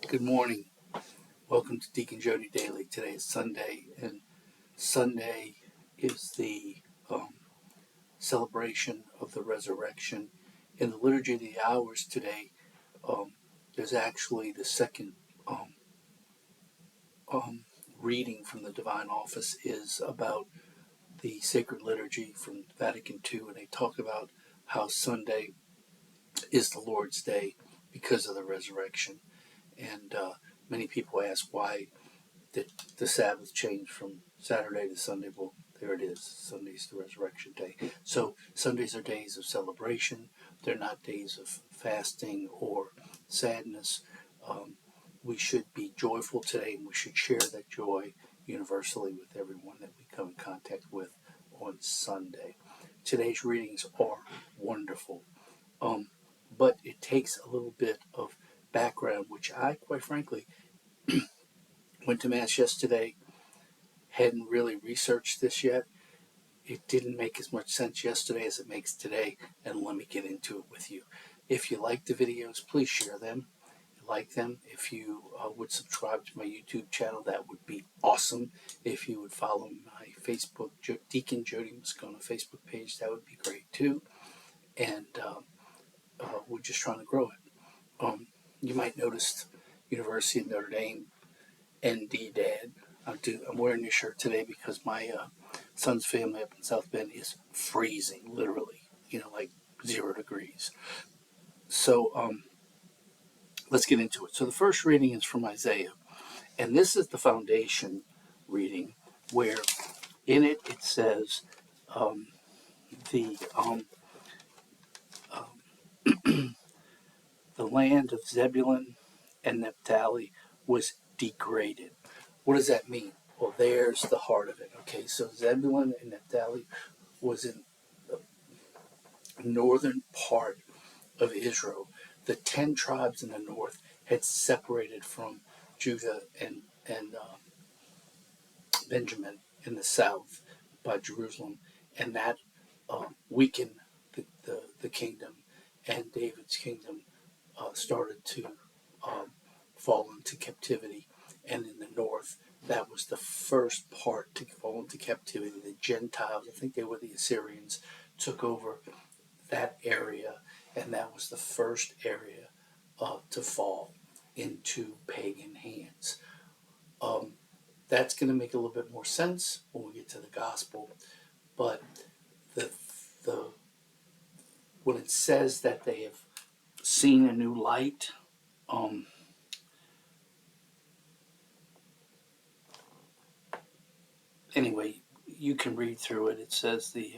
Good morning. Welcome to Deacon Jody Daily. Today is Sunday, and Sunday is the celebration of the resurrection. In the Liturgy of the Hours today, there's actually the second reading from the Divine Office is about the Sacred Liturgy from Vatican II, and they talk about how Sunday is the Lord's Day because of the resurrection. And many people ask why did the Sabbath change from Saturday to Sunday. Well, there it is. Sunday's the resurrection day. So Sundays are days of celebration. They're not days of fasting or sadness. We should be joyful today, and we should share that joy universally with everyone that we come in contact with on Sunday. Today's readings are wonderful, but it takes a little bit of background, which I, quite frankly, went to Mass yesterday, hadn't really researched this yet. It didn't make as much sense yesterday as it makes today, and let me get into it with you. If you like the videos, please share them. Like them. If you would subscribe to my YouTube channel, that would be awesome. If you would follow my Facebook, Deacon Jody Moscona Facebook page, that would be great too. And we're just trying to grow it. You might notice University of Notre Dame, ND Dad. I'm wearing this shirt today because my son's family up in South Bend is freezing, literally, like 0 degrees. So let's get into it. So the first reading is from Isaiah, and this is the foundation reading, where in it says the the land of Zebulun and Naphtali was degraded. What does that mean? Well, there's the heart of it. Okay, so Zebulun and Naphtali was in the northern part of Israel. The 10 tribes in the north had separated from Judah and Benjamin in the south by Jerusalem, and that weakened the kingdom, and David's kingdom started to fall into captivity. And in the north, that was the first part to fall into captivity. The Gentiles, I think they were the Assyrians, took over that area, and that was the first area to fall into pagan hands. That's going to make a little bit more sense when we get to the gospel, but when it says that they have seen a new light, anyway, you can read through it. It says the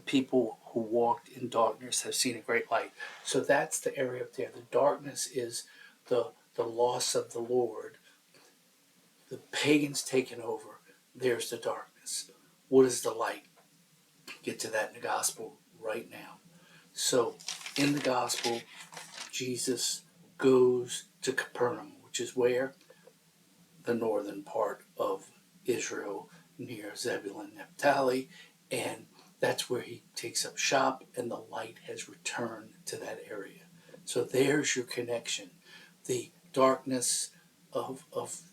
people who walked in darkness have seen a great light. So that's the area up there. The darkness is the loss of the Lord. The pagans taken over. There's the darkness. What is the light? Get to that in the gospel right now. So in the gospel, Jesus goes to Capernaum, which is where? The northern part of Israel, near Zebulun and Naphtali, and that's where he takes up shop, and the light has returned to that area. So there's your connection. The darkness of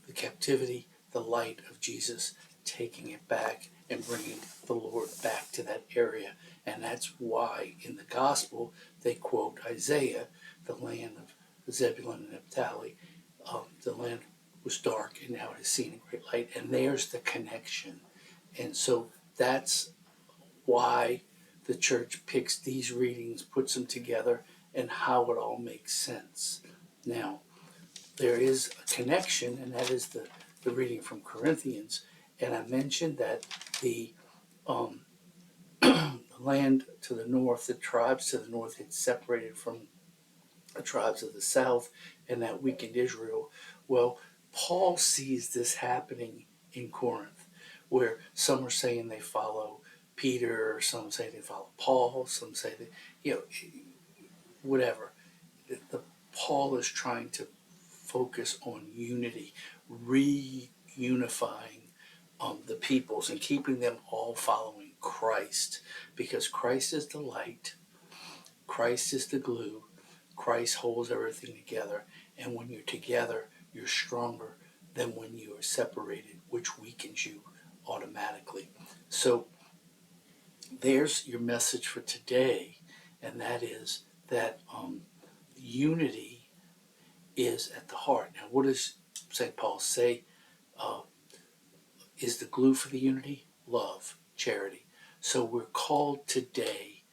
the captivity, the light of Jesus taking it back and bringing the Lord back to that area. And that's why in the gospel they quote Isaiah, the land of Zebulun and Naphtali, the land was dark and now it has seen a great light. And there's the connection. And so that's why the church picks these readings, puts them together, and how it all makes sense. Now, there is a connection, and that is the reading from Corinthians. And I mentioned that the land to the north, the tribes to the north had separated from the tribes of the south, and that weakened Israel. Well, Paul sees this happening in Corinth, where some are saying they follow Peter, or some say they follow Paul, some say that, whatever. Paul is trying to focus on unity, reunifying the peoples and keeping them all following Christ, because Christ is the light, Christ is the glue, Christ holds everything together, and when you're together, you're stronger than when you are separated, which weakens you automatically. So there's your message for today, and that is that unity is at the heart. Now, what does St. Paul say is the glue for the unity? Love, charity. So we're called today,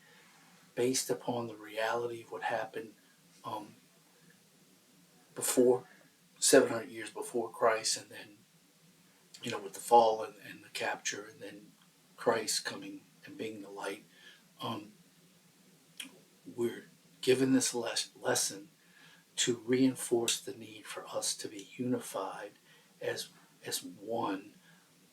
based upon the reality of what happened before 700 years before Christ, and then with the fall and the capture, and then Christ coming and being the light. Um, we're given this lesson to reinforce the need for us to be unified as one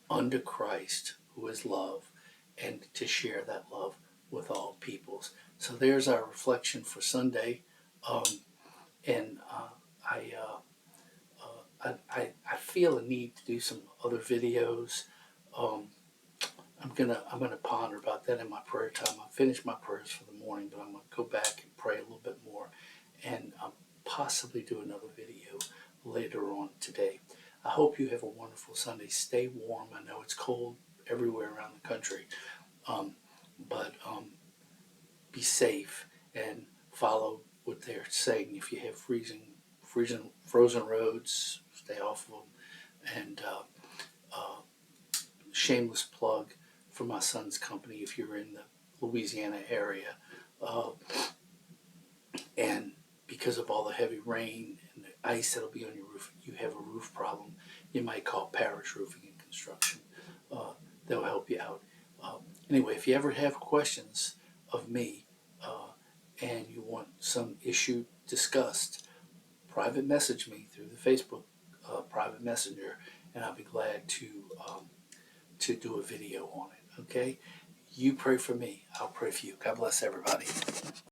under Christ, who is love, and to share that love with all peoples. So there's our reflection for Sunday, and I feel a need to do some other videos. Um, I'm gonna ponder about that in my prayer time. I finished my prayers for the morning, but I'm gonna go back and pray a little bit more, and possibly do another video later on today. I hope you have a wonderful Sunday. Stay warm. I know it's cold everywhere around the country, but be safe and follow what they're saying. If you have frozen roads, stay off of them. And shameless plug for my son's company, if you're in the Louisiana area, uh, and because of all the heavy rain and the ice that'll be on your roof, you have a roof problem, you might call Parish Roofing and Construction. They'll help you out. Anyway, if you ever have questions of me and you want some issue discussed, private message me through the Facebook private messenger, and I'll be glad to do a video on it. Okay? You pray for me. I'll pray for you. God bless everybody.